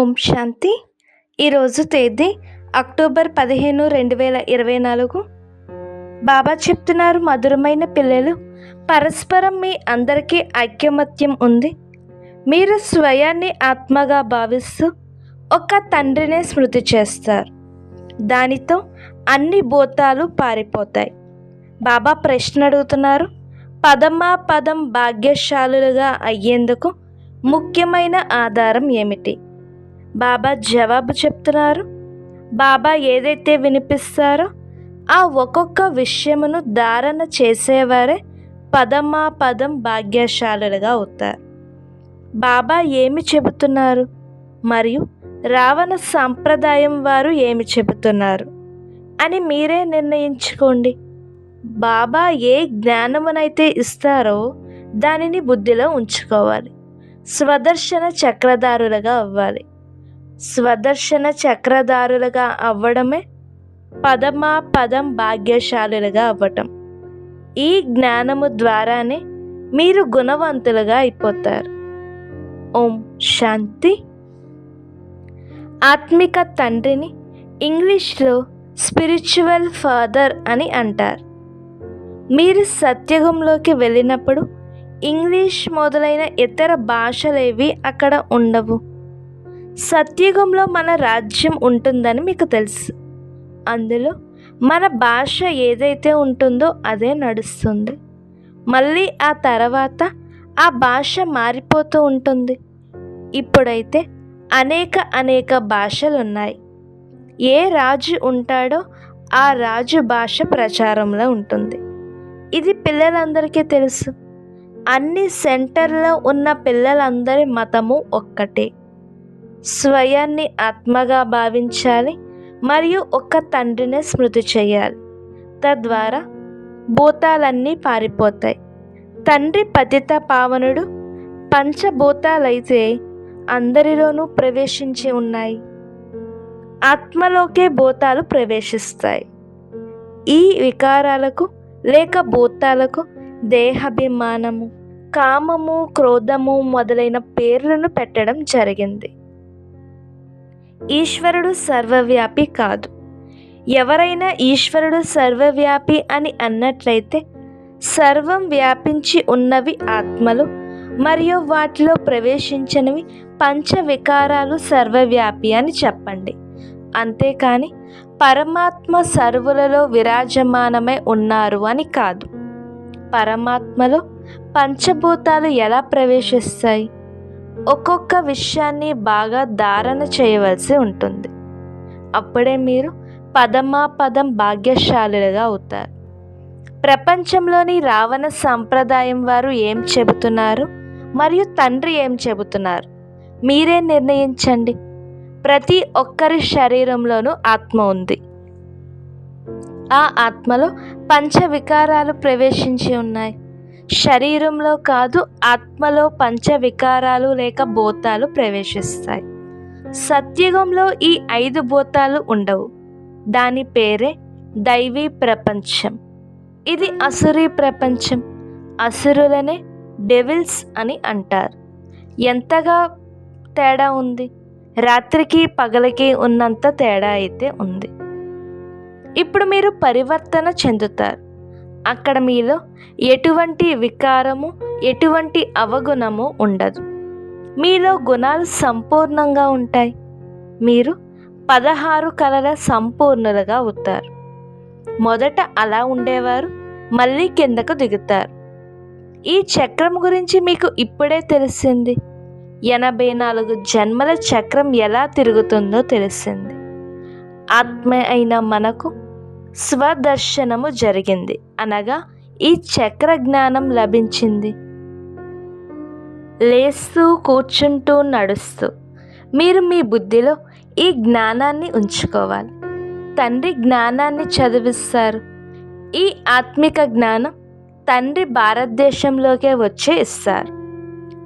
ఓం శాంతి. ఈరోజు తేదీ అక్టోబర్ 15, 2024. బాబా చెప్తున్నారు, మధురమైన పిల్లలు, పరస్పరం మీ అందరికీ ఐకమత్యం ఉంది. మీరు స్వయాన్ని ఆత్మగా భావిస్తూ ఒక తండ్రినే స్మృతి చేస్తారు. దానితో అన్ని భూతాలు పారిపోతాయి. బాబా ప్రశ్న అడుగుతున్నారు, పదం భాగ్యశాలులుగా అయ్యేందుకు ముఖ్యమైన ఆధారం ఏమిటి? బాబా జవాబు చెప్తున్నారు, బాబా ఏదైతే వినిపిస్తారో ఆ ఒక్కొక్క విషయమును ధారణ చేసేవారే పదం భాగ్యశాలులుగా అవుతారు. బాబా ఏమి చెబుతున్నారు మరియు రావణ సాంప్రదాయం వారు ఏమి చెబుతున్నారు అని మీరే నిర్ణయించుకోండి. బాబా ఏ జ్ఞానమునైతే ఇస్తారో దానిని బుద్ధిలో ఉంచుకోవాలి. స్వదర్శన చక్రధారులుగా అవ్వాలి. స్వదర్శన చక్రధారులుగా అవ్వడమే పదం భాగ్యశాలులుగా అవ్వటం. ఈ జ్ఞానము ద్వారానే మీరు గుణవంతులుగా అయిపోతారు. ఓం శాంతి. ఆత్మిక తండ్రిని ఇంగ్లీష్లో స్పిరిచువల్ ఫాదర్ అని అంటారు. మీరు సత్యుగంలోకి వెళ్ళినప్పుడు ఇంగ్లీష్ మొదలైన ఇతర భాషలేవి అక్కడ ఉండవు. సత్యుగంలో మన రాజ్యం ఉంటుందని మీకు తెలుసు. అందులో మన భాష ఏదైతే ఉంటుందో అదే నడుస్తుంది. మళ్ళీ ఆ తర్వాత ఆ భాష మారిపోతూ ఉంటుంది. ఇప్పుడైతే అనేక భాషలు ఉన్నాయి. ఏ రాజు ఉంటాడో ఆ రాజు భాష ప్రచారంలో ఉంటుంది. ఇది పిల్లలందరికీ తెలుసు. అన్ని సెంటర్లో ఉన్న పిల్లలందరి మతము ఒక్కటే. స్వయాన్ని ఆత్మగా భావించాలి మరియు ఒక్క తండ్రినే స్మృతి చేయాలి. తద్వారా భూతాలన్నీ పారిపోతాయి. తండ్రి పతిత పావనుడు. పంచభూతాలైతే అందరిలోనూ ప్రవేశించి ఉన్నాయి. ఆత్మలోకే భూతాలు ప్రవేశిస్తాయి. ఈ వికారాలకు లేక భూతాలకు దేహాభిమానము, కామము, క్రోధము మొదలైన పేర్లను పెట్టడం జరిగింది. ఈశ్వరుడు సర్వవ్యాపి కాదు. ఎవరైనా ఈశ్వరుడు సర్వవ్యాపి అని అన్నట్లయితే సర్వం వ్యాపించి ఉన్నవి ఆత్మలు మరియు వాటిలో ప్రవేశించినవి పంచవికారాలు సర్వవ్యాపి అని చెప్పండి. అంతేకాని పరమాత్మ సర్వులలో విరాజమానమై ఉన్నారు అని కాదు. పరమాత్మలో పంచభూతాలు ఎలా ప్రవేశిస్తాయి? ఒక్కొక్క విషయాన్ని బాగా ధారణ చేయవలసి ఉంటుంది. అప్పుడే మీరు పదం భాగ్యశాలులుగా అవుతారు. ప్రపంచంలోని రావణ సాంప్రదాయం వారు ఏం చెబుతున్నారు మరియు తండ్రి ఏం చెబుతున్నారు మీరే నిర్ణయించండి. ప్రతి ఒక్కరి శరీరంలోనూ ఆత్మ ఉంది. ఆ ఆత్మలో పంచవికారాలు ప్రవేశించి ఉన్నాయి. శరీరంలో కాదు, ఆత్మలో పంచవికారాలు లేక భూతాలు ప్రవేశిస్తాయి. సత్యుగంలో ఈ 5 భూతాలు ఉండవు. దాని పేరే దైవీ ప్రపంచం. ఇది అసురీ ప్రపంచం. అసురులనే డెవిల్స్ అని అంటారు. ఎంతగా తేడా ఉంది! రాత్రికి పగలకి ఉన్నంత తేడా అయితే ఉంది. ఇప్పుడు మీరు పరివర్తన చెందుతారు. అక్కడ మీలో ఎటువంటి వికారము, ఎటువంటి అవగుణము ఉండదు. మీలో గుణాలు సంపూర్ణంగా ఉంటాయి. మీరు 16 కళల సంపూర్ణులుగా అవుతారు. మొదట అలా ఉండేవారు, మళ్ళీ కిందకు దిగుతారు. ఈ చక్రం గురించి మీకు ఇప్పుడే తెలిసింది. 84 జన్మల చక్రం ఎలా తిరుగుతుందో తెలిసింది. ఆత్మ అయిన మనకు స్వదర్శనము జరిగింది, అనగా ఈ చక్ర జ్ఞానం లభించింది. లేస్తూ, కూర్చుంటూ, నడుస్తూ మీరు మీ బుద్ధిలో ఈ జ్ఞానాన్ని ఉంచుకోవాలి. తండ్రి జ్ఞానాన్ని చదివిస్తారు. ఈ ఆత్మిక జ్ఞానం తండ్రి భారతదేశంలోకే వచ్చి ఇస్తారు.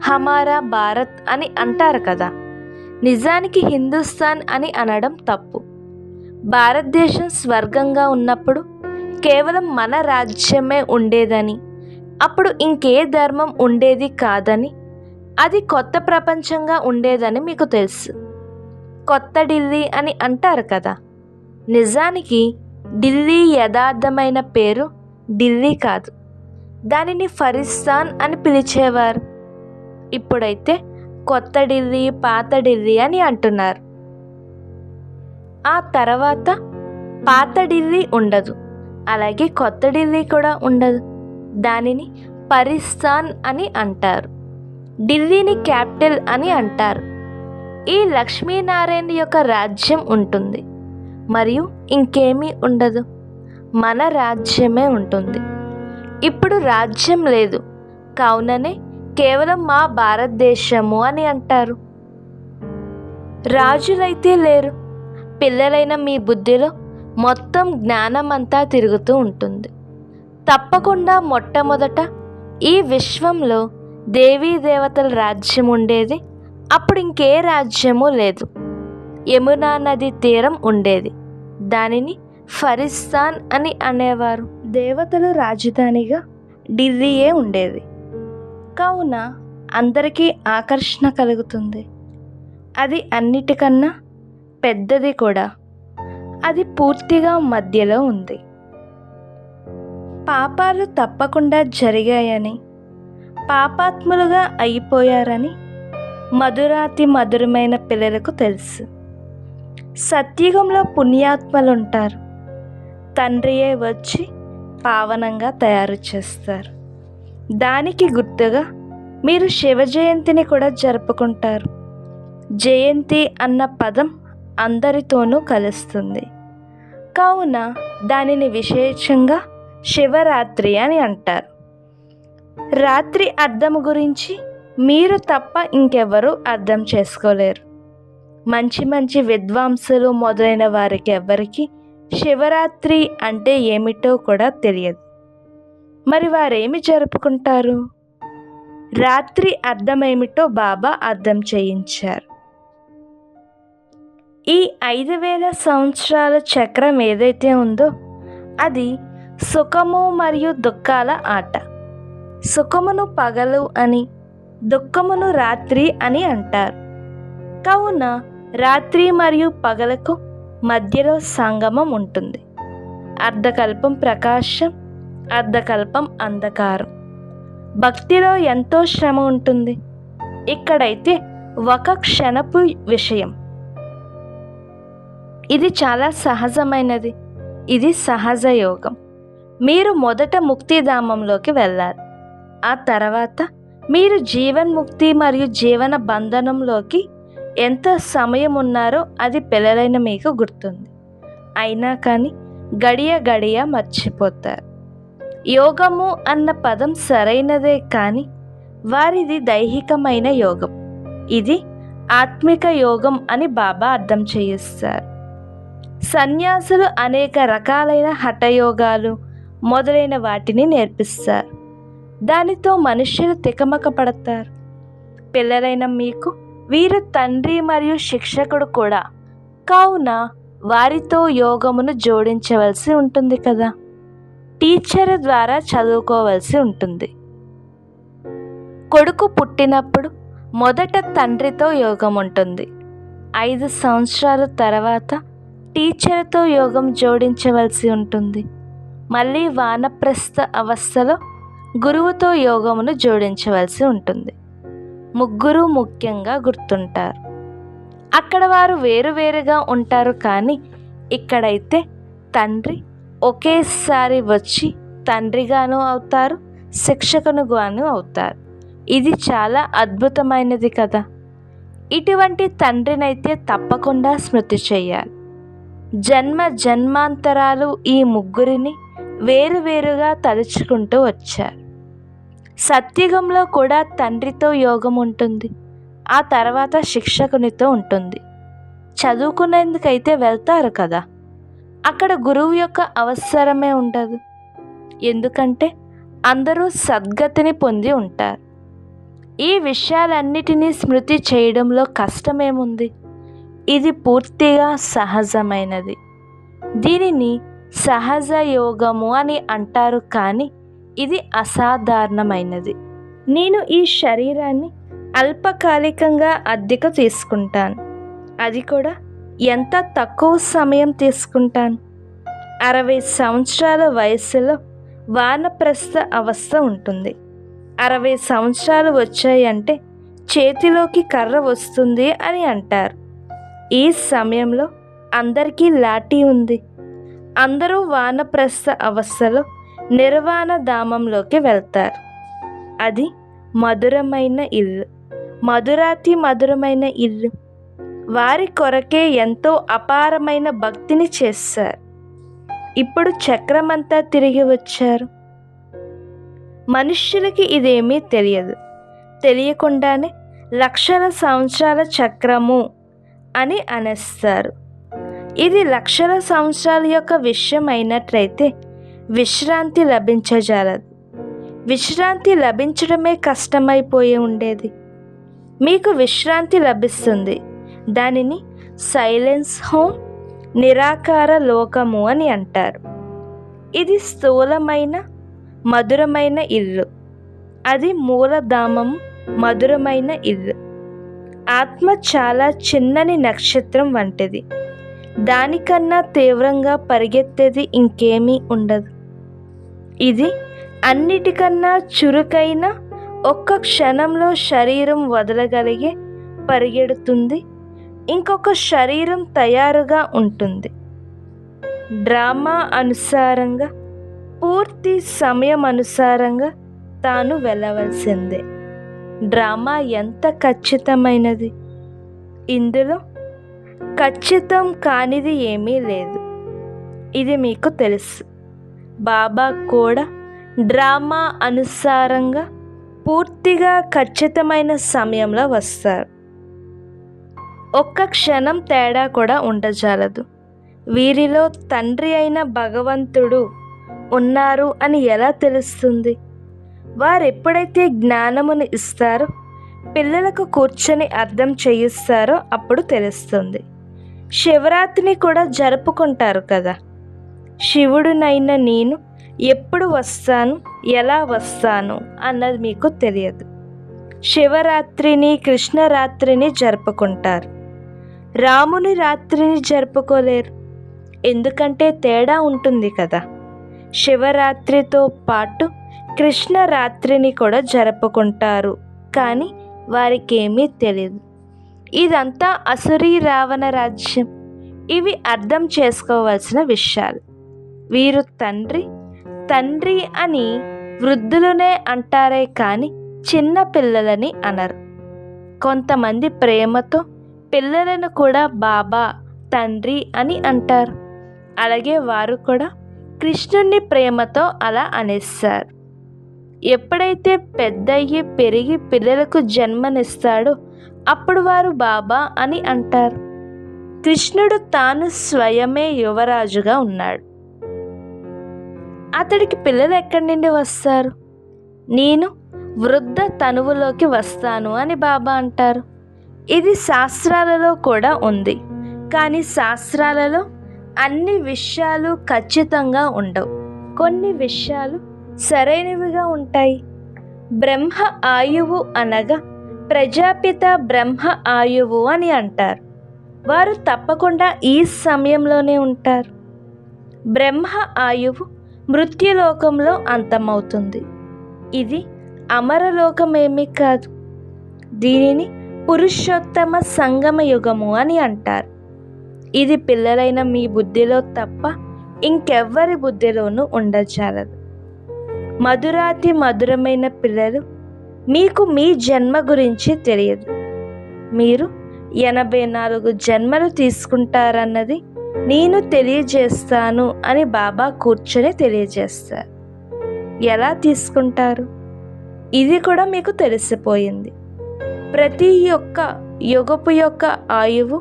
హమారా భారత్ అని అంటారు కదా. నిజానికి హిందుస్థాన్ అని అనడం తప్పు. భారతదేశం స్వర్గంగా ఉన్నప్పుడు కేవలం మన రాజ్యమే ఉండేదని, అప్పుడు ఇంకే ధర్మం ఉండేది కాదని, అది కొత్త ప్రపంచంగా ఉండేదని మీకు తెలుసు. కొత్త ఢిల్లీ అని అంటారు కదా. నిజానికి ఢిల్లీ యథార్థమైన పేరు ఢిల్లీ కాదు, దానిని ఫరిస్తాన్ అని పిలిచేవారు. ఇప్పుడైతే కొత్త ఢిల్లీ, పాత ఢిల్లీ అని అంటున్నారు. ఆ తర్వాత పాత ఢిల్లీ ఉండదు, అలాగే కొత్త ఢిల్లీ కూడా ఉండదు. దానిని పరిస్తాన్ అని అంటారు. ఢిల్లీని క్యాపిటల్ అని అంటారు. ఈ లక్ష్మీనారాయణ యొక్క రాజ్యం ఉంటుంది, మరియు ఇంకేమీ ఉండదు. మన రాజ్యమే ఉంటుంది. ఇప్పుడు రాజ్యం లేదు, కావుననే కేవలం మా భారతదేశము అని అంటారు. రాజులైతే లేరు. పిల్లలైన మీ బుద్ధిలో మొత్తం జ్ఞానం అంతా తిరుగుతూ ఉంటుంది. తప్పకుండా మొట్టమొదట ఈ విశ్వంలో దేవీ దేవతల రాజ్యం ఉండేది. అప్పుడు ఇంకే రాజ్యము లేదు. యమునా నది తీరం ఉండేది, దానిని ఫరిస్తాన్ అని అనేవారు. దేవతల రాజధానిగా ఢిల్లీయే ఉండేది. కావున అందరికీ ఆకర్షణ కలుగుతుంది. అది అన్నిటికన్నా పెద్దది కూడా. అది పూర్తిగా మధ్యలో ఉంది. పాపాలు తప్పకుండా జరిగాయని, పాపాత్ములుగా అయిపోయారని మధురాతి మధురమైన పిల్లలకు తెలుసు. సత్యుగంలో పుణ్యాత్మలుంటారు. తండ్రియే వచ్చి పావనంగా తయారు చేస్తారు. దానికి గుర్తుగా మీరు శివ జయంతిని కూడా జరుపుకుంటారు. జయంతి అన్న పదం అందరితోనూ కలుస్తుంది, కావున దానిని విశేషంగా శివరాత్రి అని అంటారు. రాత్రి అర్థం గురించి మీరు తప్ప ఇంకెవరూ అర్థం చేసుకోలేరు. మంచి మంచి విద్వాంసులు మొదలైన వారికి ఎవ్వరికి శివరాత్రి అంటే ఏమిటో కూడా తెలియదు. మరి వారేమి జరుపుకుంటారు? రాత్రి అర్థమేమిటో బాబా అర్థం చేయించారు. ఈ 5000 సంవత్సరాల చక్రం ఏదైతే ఉందో అది సుఖము మరియు దుఃఖాల ఆట. సుఖమును పగలు అని, దుఃఖమును రాత్రి అని అంటారు. కావున రాత్రి మరియు పగలకు మధ్యలో సంగమం ఉంటుంది. అర్ధకల్పం ప్రకాశం, అర్ధకల్పం అంధకారం. భక్తిలో ఎంతో శ్రమ ఉంటుంది. ఇక్కడైతే ఒక క్షణపు విషయం. ఇది చాలా సహజమైనది. ఇది సహజ యోగం. మీరు మొదట ముక్తిధామంలోకి వెళ్ళాలి. ఆ తర్వాత మీరు జీవన్ముక్తి మరియు జీవన బంధనంలోకి ఎంత సమయం ఉన్నారో అది పిల్లలైన మీకు గుర్తుంది. అయినా కానీ గడియ గడియ మర్చిపోతారు. యోగము అన్న పదం సరైనదే, కానీ వారిది దైహికమైన యోగం. ఇది ఆత్మిక యోగం అని బాబా అర్థం చేయిస్తారు. సన్యాసులు అనేక రకాలైన హఠయోగాలు మొదలైన వాటిని నేర్పిస్తారు. దానితో మనుష్యులు తికమక పడతారు. పిల్లలైన మీకు వీరు తండ్రి మరియు శిక్షకుడు కూడా, కావున వారితో యోగమును జోడించవలసి ఉంటుంది కదా. టీచర్ ద్వారా చదువుకోవలసి ఉంటుంది. కొడుకు పుట్టినప్పుడు మొదట తండ్రితో యోగం ఉంటుంది. 5 సంవత్సరాల తర్వాత టీచర్తో యోగం జోడించవలసి ఉంటుంది. మళ్ళీ వానప్రస్థ అవస్థలో గురువుతో యోగమును జోడించవలసి ఉంటుంది. ముగ్గురు ముఖ్యంగా గుర్తుంటారు. అక్కడ వారు వేరువేరుగా ఉంటారు, కానీ ఇక్కడైతే తండ్రి ఒకేసారి వచ్చి తండ్రిగాను అవుతారు, శిక్షకునిగాను అవుతారు. ఇది చాలా అద్భుతమైనది కదా. ఇటువంటి తండ్రినైతే తప్పకుండా స్మృతి చేయాలి. జన్మ జన్మాంతరాలు ఈ ముగ్గురిని వేరువేరుగా తలుచుకుంటూ వచ్చారు. సత్యుగంలో కూడా తండ్రితో యోగం ఉంటుంది. ఆ తర్వాత శిక్షకునితో ఉంటుంది. చదువుకునేందుకైతే వెళ్తారు కదా, అక్కడ గురువు యొక్క అవసరమే ఉండదు. ఎందుకంటే అందరూ సద్గతిని పొంది ఉంటారు. ఈ విషయాలన్నిటినీ స్మృతి చేయడంలో కష్టమేముంది? ఇది పూర్తిగా సహజమైనది. దీనిని సహజ యోగము అని అంటారు, కానీ ఇది అసాధారణమైనది. నేను ఈ శరీరాన్ని అల్పకాలికంగా అద్దెకు తీసుకుంటాను. అది కూడా ఎంత తక్కువ సమయం తీసుకుంటాను. 60 సంవత్సరాల వయసులో వానప్రస్థ అవస్థ ఉంటుంది. 60 సంవత్సరాలు వచ్చాయంటే చేతిలోకి కర్ర వస్తుంది అని అంటారు. ఈ సమయంలో అందరికీ లాఠీ ఉంది. అందరూ వానప్రస్థ అవస్థలో నిర్వాణ ధామంలోకి వెళ్తారు. అది మధురమైన ఇల్లు, మధురాతి మధురమైన ఇల్లు. వారి కొరకే ఎంతో అపారమైన భక్తిని చేశారు. ఇప్పుడు చక్రమంతా తిరిగి వచ్చారు. మనుష్యులకి ఇదేమీ తెలియదు. తెలియకుండానే లక్షల సంవత్సరాల చక్రము అని అనేస్తారు. ఇది లక్షల సంవత్సరాల యొక్క విషయం అయినట్లయితే విశ్రాంతి లభించజాలదు. విశ్రాంతి లభించడమే కష్టమైపోయి ఉండేది. మీకు విశ్రాంతి లభిస్తుంది. దానిని సైలెన్స్ హోమ్, నిరాకార లోకము అని అంటారు. ఇది స్థూలమైన మధురమైన ఇల్లు. అది మూలధామము, మధురమైన ఇల్లు. ఆత్మ చాలా చిన్నని నక్షత్రం వంటిది. దానికన్నా తీవ్రంగా పరిగెత్తేది ఇంకేమీ ఉండదు. ఇది అన్నిటికన్నా చురుకైన, ఒక్క క్షణంలో శరీరం వదలగలిగే పరిగెడుతుంది. ఇంకొక శరీరం తయారుగా ఉంటుంది. డ్రామా అనుసారంగా, పూర్తి సమయం అనుసారంగా తాను వెళ్ళవలసిందే. డ్రామా ఎంత ఖచ్చితమైనది! ఇందులో ఖచ్చితం కానిది ఏమీ లేదు. ఇది మీకు తెలుసు. బాబా కూడా డ్రామా అనుసారంగా పూర్తిగా ఖచ్చితమైన సమయంలో వస్తారు. ఒక్క క్షణం తేడా కూడా ఉండజాలదు. వీరిలో తండ్రి అయిన భగవంతుడు ఉన్నారు అని ఎలా తెలుస్తుంది? వారు ఎప్పుడైతే జ్ఞానమును ఇస్తారో, పిల్లలకు కూర్చొని అర్థం చేయిస్తారో అప్పుడు తెలుస్తుంది. శివరాత్రిని కూడా జరుపుకుంటారు కదా. శివుడునైన నేను ఎప్పుడు వస్తాను, ఎలా వస్తాను అన్నది మీకు తెలియదు. శివరాత్రిని, కృష్ణరాత్రిని జరుపుకుంటారు. రాముని రాత్రిని జరుపుకోలేరు. ఎందుకంటే తేడా ఉంటుంది కదా. శివరాత్రితో పాటు కృష్ణరాత్రిని కూడా జరుపుకుంటారు. కానీ వారికి ఏమీ తెలియదు. ఇదంతా అసురీ రావణ రాజ్యం. ఇవి అర్థం చేసుకోవాల్సిన విషయాలు. వీరు తండ్రి తండ్రి అని వృద్ధులనే అంటారే కానీ చిన్న పిల్లలని అనరు. కొంతమంది ప్రేమతో పిల్లలను కూడా బాబా, తండ్రి అని అంటారు. అలాగే వారు కూడా కృష్ణుణ్ణి ప్రేమతో అలా అనేస్తారు. ఎప్పుడైతే పెద్దయ్యి పెరిగి పిల్లలకు జన్మనిస్తాడో అప్పుడు వారు బాబా అని అంటారు. కృష్ణుడు తాను స్వయమే యువరాజుగా ఉన్నాడు. అతడికి పిల్లలు ఎక్కడి నుండి వస్తారు? నేను వృద్ధ తనువులోకి వస్తాను అని బాబా అంటారు. ఇది శాస్త్రాలలో కూడా ఉంది. కానీ శాస్త్రాలలో అన్ని విషయాలు ఖచ్చితంగా ఉండవు. కొన్ని విషయాలు సరైనవిగా ఉంటాయి. బ్రహ్మ ఆయువు అనగా ప్రజాపిత బ్రహ్మ ఆయువు అని అంటారు. వారు తప్పకుండా ఈ సమయంలోనే ఉంటారు. బ్రహ్మ ఆయువు మృత్యులోకంలో అంతమవుతుంది. ఇది అమరలోకమేమీ కాదు. దీనిని పురుషోత్తమ సంగమ యుగము అని అంటారు. ఇది పిల్లలైన మీ బుద్ధిలో తప్ప ఇంకెవ్వరి బుద్ధిలోనూ ఉండజాలదు. మధురాతి మధురమైన పిల్లలు, మీకు మీ జన్మ గురించి తెలియదు. మీరు 84 జన్మలు తీసుకుంటారన్నది నేను తెలియజేస్తాను అని బాబా కూర్చొని తెలియజేస్తారు. ఎలా తీసుకుంటారు? ఇది కూడా మీకు తెలిసిపోయింది. ప్రతి ఒక్క యుగపు యొక్క ఆయువు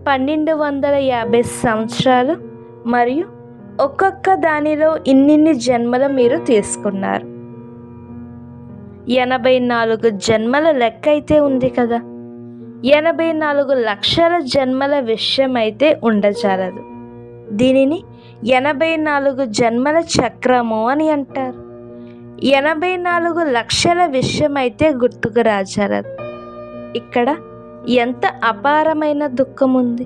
1250 సంవత్సరాలు మరియు ఒక్కొక్క దానిలో ఇన్నిన్ని జన్మలు మీరు తీసుకున్నారు. 84 జన్మల లెక్క అయితే ఉంది కదా. 84 లక్షల జన్మల విషయం అయితే ఉండజాలదు. దీనిని 84 జన్మల చక్రము అని అంటారు. 84 లక్షల విషయం అయితే గుర్తుకు రాజాలదు. ఇక్కడ ఎంత అపారమైన దుఃఖం ఉంది.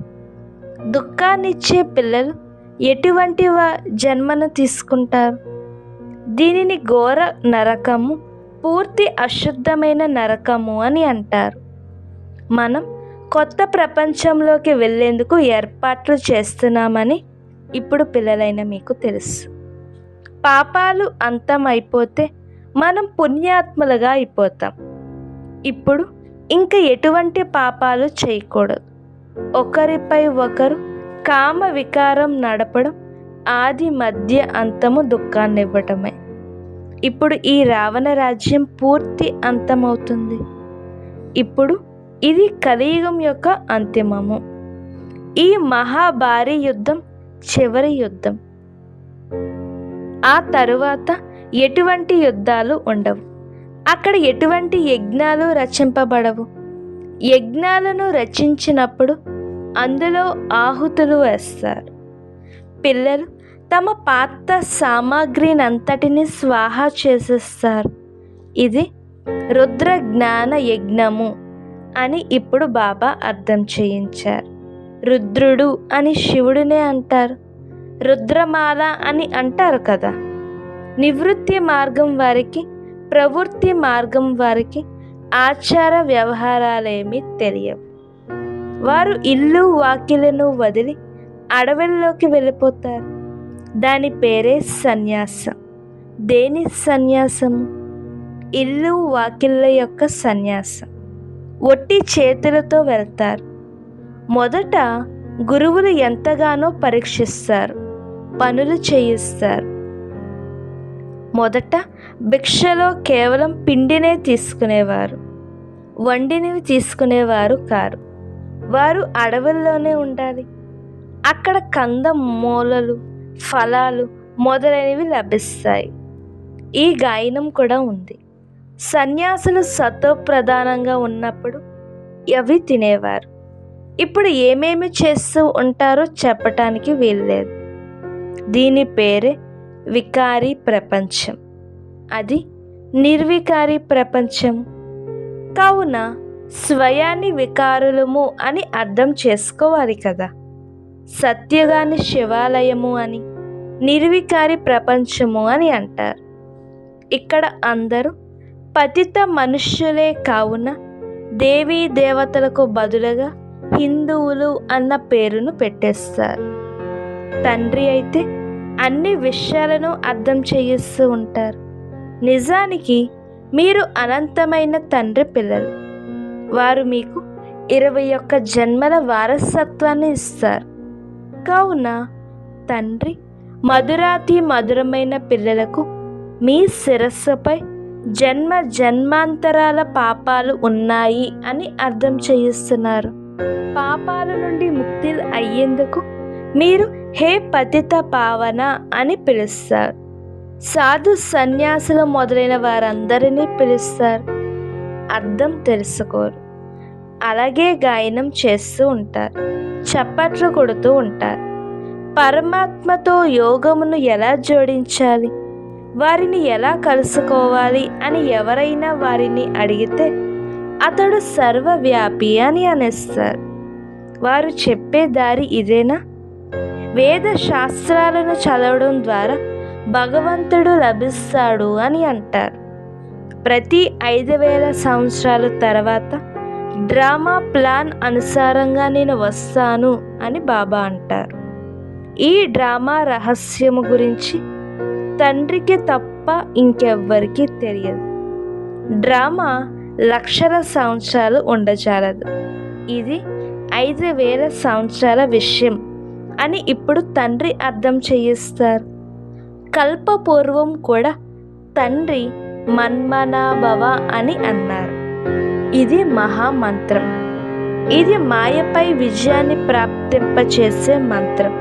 దుఃఖాన్నిచ్చే పిల్లలు ఎటువంటి జన్మను తీసుకుంటారు? దీనిని ఘోర నరకము, పూర్తి అశుద్ధమైన నరకము అని అంటారు. మనం కొత్త ప్రపంచంలోకి వెళ్ళేందుకు ఏర్పాట్లు చేస్తున్నామని ఇప్పుడు పిల్లలైన మీకు తెలుసు. పాపాలు అంతమైపోతే మనం పుణ్యాత్ములుగా అయిపోతాం. ఇప్పుడు ఇంకా ఎటువంటి పాపాలు చేయకూడదు. ఒకరిపై ఒకరు కామ వికారం నడపడం ఆది మధ్య అంతము దుఃఖాన్ని ఇవ్వటమే. ఇప్పుడు ఈ రావణ రాజ్యం పూర్తి అంతమవుతుంది. ఇప్పుడు ఇది కలియుగం యొక్క అంతిమము. ఈ మహాభారీ యుద్ధం చివరి యుద్ధం. ఆ తరువాత ఎటువంటి యుద్ధాలు ఉండవు. అక్కడ ఎటువంటి యజ్ఞాలు రచింపబడవు. యజ్ఞాలను రచించినప్పుడు అందులో ఆహుతులు వేస్తారు. పిల్లలు తమ పాత సామాగ్రినంతటిని స్వాహా చేసేస్తారు. ఇది రుద్ర జ్ఞాన యజ్ఞము అని ఇప్పుడు బాబా అర్థం చేయించారు. రుద్రుడు అని శివుడినే అంటారు. రుద్రమాల అని అంటారు కదా. నివృత్తి మార్గం వారికి, ప్రవృత్తి మార్గం వారికి ఆచార వ్యవహారాలేమీ తెలియవు. వారు ఇల్లు వాకిలను వదిలి అడవుల్లోకి వెళ్ళిపోతారు. దాని పేరే సన్యాసం. దేని సన్యాసము? ఇల్లు వాకిళ్ళ యొక్క సన్యాసం. ఒట్టి చేతులతో వెళ్తారు. మొదట గురువులు ఎంతగానో పరీక్షిస్తారు, పనులు చేయిస్తారు. మొదట భిక్షలో కేవలం పిండినే తీసుకునేవారు, వండినవి తీసుకునేవారు కారు. వారు అడవుల్లోనే ఉండాలి. అక్కడ కంద మూలలు, ఫలాలు మొదలైనవి లభిస్తాయి. ఈ గాయనం కూడా ఉంది. సన్యాసులు సతో ప్రధానంగా ఉన్నప్పుడు అవి తినేవారు. ఇప్పుడు ఏమేమి చేస్తూ ఉంటారో చెప్పటానికి వీల్లేదు. దీని పేరే వికారీ ప్రపంచం. అది నిర్వికారీ ప్రపంచం. కావున స్వయాన్ని వికారులము అని అర్థం చేసుకోవాలి కదా. సత్యగాని శివాలయము అని, నిర్వికారి ప్రపంచము అని అంటారు. ఇక్కడ అందరూ పతిత మనుష్యులే. కావున దేవీ దేవతలకు బదులుగా హిందువులు అన్న పేరును పెట్టేస్తారు. తండ్రి అయితే అన్ని విషయాలను అర్థం చేయిస్తూ ఉంటారు. నిజానికి మీరు అనంతమైన తండ్రి పిల్లలు. వారు మీకు 21 జన్మల వారసత్వాన్ని ఇస్తారు. కావున తండ్రి మధురాతి మధురమైన పిల్లలకు మీ శిరస్సుపై జన్మ జన్మాంతరాల పాపాలు ఉన్నాయి అని అర్థం చేయిస్తున్నారు. పాపాల నుండి ముక్తి అయ్యేందుకు మీరు హే పతిత పావన అని పిలుస్తారు. సాధు సన్యాసులు మొదలైన వారందరినీ పిలుస్తారు. అర్థం తెలుసుకోరు. అలాగే గాయనం చేస్తూ ఉంటారు, చప్పట్లు కొడుతూ ఉంటారు. పరమాత్మతో యోగమును ఎలా జోడించాలి, వారిని ఎలా కలుసుకోవాలి అని ఎవరైనా వారిని అడిగితే అతడు సర్వవ్యాపి అని అనేస్తారు. వారు చెప్పే దారి ఇదేనా? వేద శాస్త్రాలను చదవడం ద్వారా భగవంతుడు లభిస్తాడు అని అంటారు. ప్రతి 5000 సంవత్సరాల తర్వాత డ్రామా ప్లాన్ అనుసారంగా నేను వస్తాను అని బాబా అంటారు. ఈ డ్రామా రహస్యము గురించి తండ్రికి తప్ప ఇంకెవ్వరికీ తెలియదు. డ్రామా లక్షల సంవత్సరాలు ఉండజాలదు. ఇది 5000 సంవత్సరాల విషయం అని ఇప్పుడు తండ్రి అర్థం చేయిస్తారు. కల్పపూర్వం కూడా తండ్రి మన్మనాభవ అని అన్నారు. ఇది మహామంత్రం. ఇది మాయపై విజయాన్ని ప్రాప్తింపచేసే మంత్రం.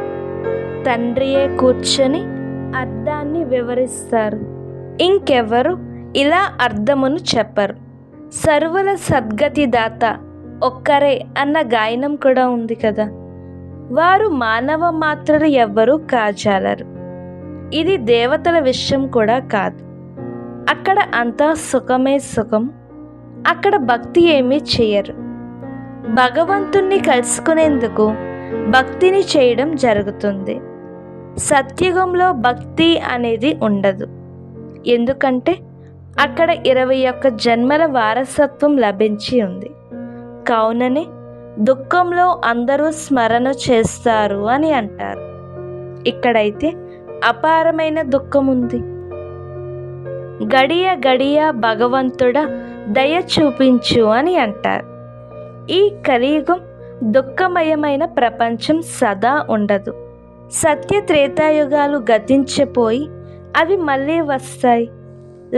తండ్రియే కూర్చొని అర్థాన్ని వివరిస్తారు. ఇంకెవరు ఇలా అర్థమును చెప్పరు. సర్వుల సద్గతి దాత ఒక్కరే అన్న గాయనం కూడా ఉంది కదా. వారు మానవ మాత్రులు ఎవ్వరూ కాజాలరు. ఇది దేవతల విషయం కూడా కాదు. అక్కడ అంతా సుఖమే సుఖం. అక్కడ భక్తి ఏమీ చేయరు. భగవంతుణ్ణి కలుసుకునేందుకు భక్తిని చేయడం జరుగుతుంది. సత్యుగంలో భక్తి అనేది ఉండదు. ఎందుకంటే అక్కడ 21 జన్మల వారసత్వం లభించి ఉంది. కావుననే దుఃఖంలో అందరూ స్మరణ చేస్తారు అని అంటారు. ఇక్కడైతే అపారమైన దుఃఖం ఉంది. గడియ గడియ భగవంతుడా దయ చూపించు అని అంటారు. ఈ కలియుగం దుఃఖమయమైన ప్రపంచం సదా ఉండదు. సత్య త్రేతాయుగాలు గతించిపోయి అవి మళ్ళీ వస్తాయి.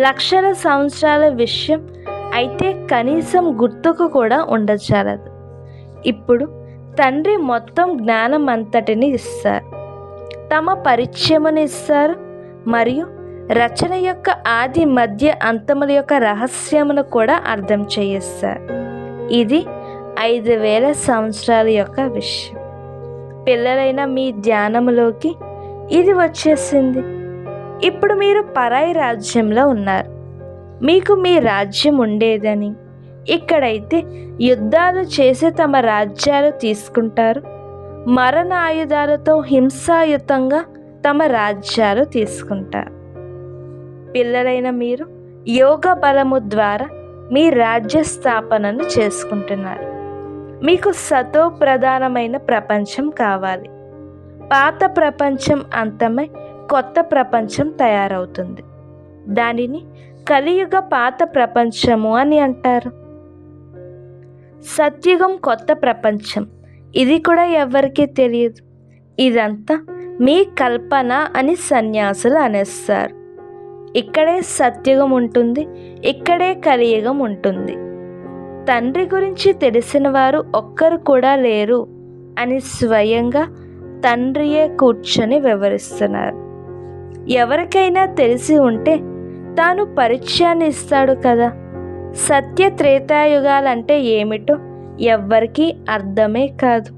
లక్షల సంవత్సరాల విషయం అయితే కనీసం గుర్తుకు కూడా ఉండచాలదు. ఇప్పుడు తండ్రి మొత్తం జ్ఞానం అంతటిని ఇస్తారు. తమ పరిచయమును ఇస్తారు మరియు రచన యొక్క ఆది మధ్య అంతముల యొక్క రహస్యమును కూడా అర్థం చేయిస్తారు. ఇది 5000 సంవత్సరాల యొక్క విషయం. పిల్లలైన మీ ధ్యానములోకి ఇది వచ్చేసింది. ఇప్పుడు మీరు పరాయి రాజ్యంలో ఉన్నారు. మీకు మీ రాజ్యం ఉండేదని, ఇక్కడైతే యుద్ధాలు చేసి తమ రాజ్యాలు తీసుకుంటారు. మరణ ఆయుధాలతో హింసాయుతంగా తమ రాజ్యాలు తీసుకుంటారు. పిల్లలైన మీరు యోగ బలము ద్వారా మీ రాజ్య స్థాపనను చేసుకుంటున్నారు. మీకు సతో ప్రధానమైన ప్రపంచం కావాలి. పాత ప్రపంచం అంతమై కొత్త ప్రపంచం తయారవుతుంది. దానిని కలియుగ పాత ప్రపంచము అని అంటారు. సత్యుగం కొత్త ప్రపంచం. ఇది కూడా ఎవరికీ తెలియదు. ఇదంతా మీ కల్పన అని సన్యాసులు అనేస్తారు. ఇక్కడే సత్యుగం ఉంటుంది, ఇక్కడే కలియుగం ఉంటుంది. తండ్రి గురించి తెలిసిన వారు ఒక్కరు కూడా లేరు అని స్వయంగా తండ్రియే కూర్చొని వివరిస్తున్నారు. ఎవరికైనా తెలిసి ఉంటే తాను పరిచయాన్ని ఇస్తాడు కదా. సత్య త్రేతాయుగాలంటే ఏమిటో ఎవ్వరికీ అర్థమే కాదు.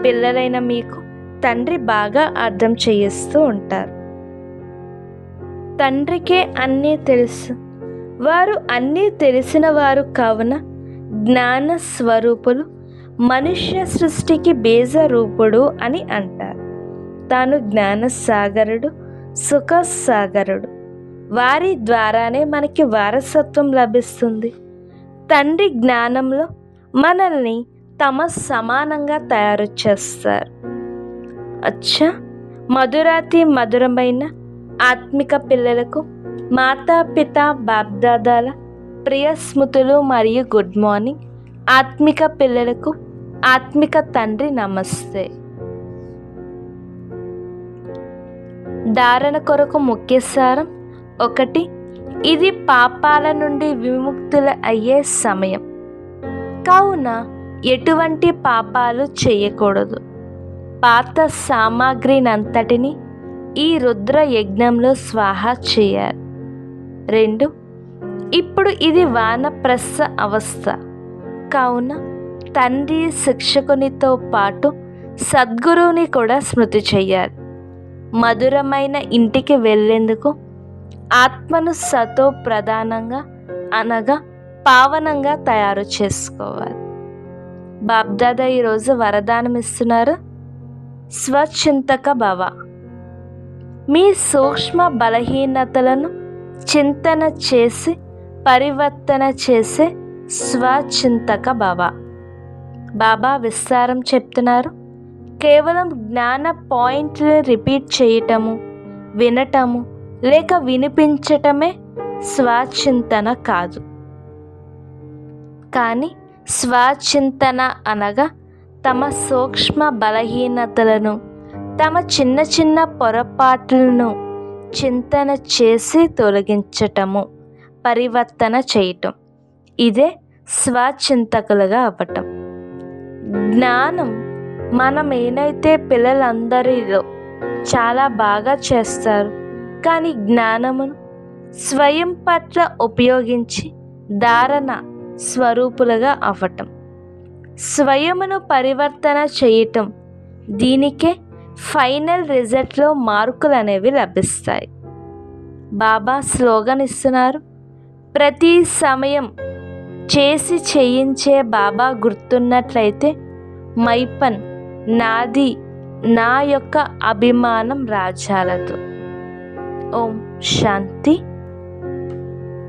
పిల్లలైన మీకు తండ్రి బాగా అర్థం చేయిస్తూ ఉంటారు. తండ్రికే అన్నీ తెలుసు. వారు అన్నీ తెలిసిన వారు కావున జ్ఞాన స్వరూపులు, మనుష్య సృష్టికి బీజ రూపుడు అని అంటారు. తాను జ్ఞాన సాగరుడు, సుఖ సాగరుడు. వారి ద్వారానే మనకి వారసత్వం లభిస్తుంది. తండ్రి జ్ఞానంలో మనల్ని తమ సమానంగా తయారు చేస్తారు. అచ్చా, మధురాతి మధురమైన ఆత్మిక పిల్లలకు మాతాపిత బాప్దాదాల ప్రియ స్మృతులు మరియు గుడ్ మార్నింగ్. ఆత్మిక పిల్లలకు ఆత్మిక తండ్రి నమస్తే. ధారణ కొరకు ముఖ్య సారం 1. ఇది పాపాల నుండి విముక్తుల అయ్యే సమయం. కావున ఎటువంటి పాపాలు చేయకూడదు. పాత సామాగ్రినంతటిని ఈ రుద్ర యజ్ఞంలో స్వాహా చేయాలి. 2. ఇప్పుడు ఇది వానప్రస్థ అవస్థ. కావున తండ్రి శిక్షకునితో పాటు సద్గురువుని కూడా స్మృతి చెయ్యాలి. మధురమైన ఇంటికి వెళ్ళేందుకు ఆత్మను సతో ప్రధానంగా అనగా పావనంగా తయారు చేసుకోవాలి. బాప్దాదా ఈరోజు వరదానం ఇస్తున్నారు. స్వచింతక భవ. మీ సూక్ష్మ బలహీనతలను చింతన చేసి పరివర్తన చేసే స్వచింతక భవ. బాబా విస్తారం చెప్తున్నారు. కేవలం జ్ఞాన పాయింట్ని రిపీట్ చేయటము, వినటము లేక వినిపించటమే స్వచింతన కాదు. కానీ స్వచింతన అనగా తమ సూక్ష్మ బలహీనతలను, తమ చిన్న చిన్న పొరపాట్లను చింతన చేసి తొలగించటము, పరివర్తన చేయటం. ఇదే స్వచింతకులుగా అవ్వటం. జ్ఞానం మనం ఏనైతే పిల్లలందరిలో చాలా బాగా చేస్తారు, కానీ జ్ఞానమును స్వయం పట్ల ఉపయోగించి ధారణ స్వరూపులుగా అవ్వటం, స్వయమును పరివర్తన చేయటం. దీనికే ఫైనల్ రిజల్ట్లో మార్కులు అనేవి లభిస్తాయి. బాబా స్లోగన్ ఇస్తున్నారు. ప్రతి సమయం చేసి చేయించే బాబా గుర్తున్నట్లయితే మైపన్ నాది, నా యొక్క అభిమానం రాజాలతో. ఓం శాంతి.